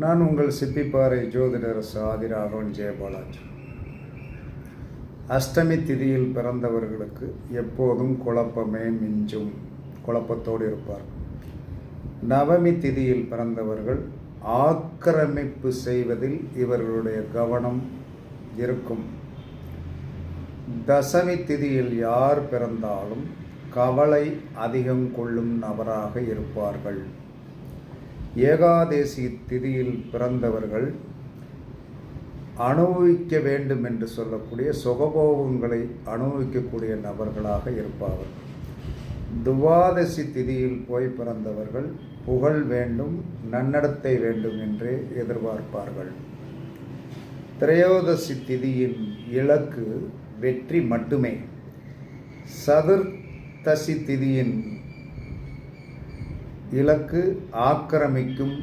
நான் உங்கள் சிப்பிப்பாறை ஜோதிடர் ஆதிராகவன் ஜெயபாலாஜி. அஷ்டமி திதியில் பிறந்தவர்களுக்கு எப்போதும் குழப்பமே மிஞ்சும், குழப்பத்தோடு இருப்பார். நவமி திதியில் பிறந்தவர்கள் ஆக்கிரமிப்பு செய்வதில் இவர்களுடைய கவனம் இருக்கும். தசமி திதியில் யார் பிறந்தாலும் கவலை அதிகம் கொள்ளும் நபராக இருப்பார்கள். ஏகாதேசி திதியில் பிறந்தவர்கள் அனுபவிக்க வேண்டும் என்று சொல்லக்கூடிய சுகபோகங்களை அனுபவிக்கக்கூடிய நபர்களாக இருப்பார்கள். துவாதசி திதியில் போய் பிறந்தவர்கள் புகழ் வேண்டும், நன்னடத்தை வேண்டும் என்றே எதிர்பார்ப்பார்கள். திரையோதசி திதியின் இலக்கு வெற்றி மட்டுமே. சதுர்த்தசி திதியின் இலக்கு ஆக்கிரமிக்கும்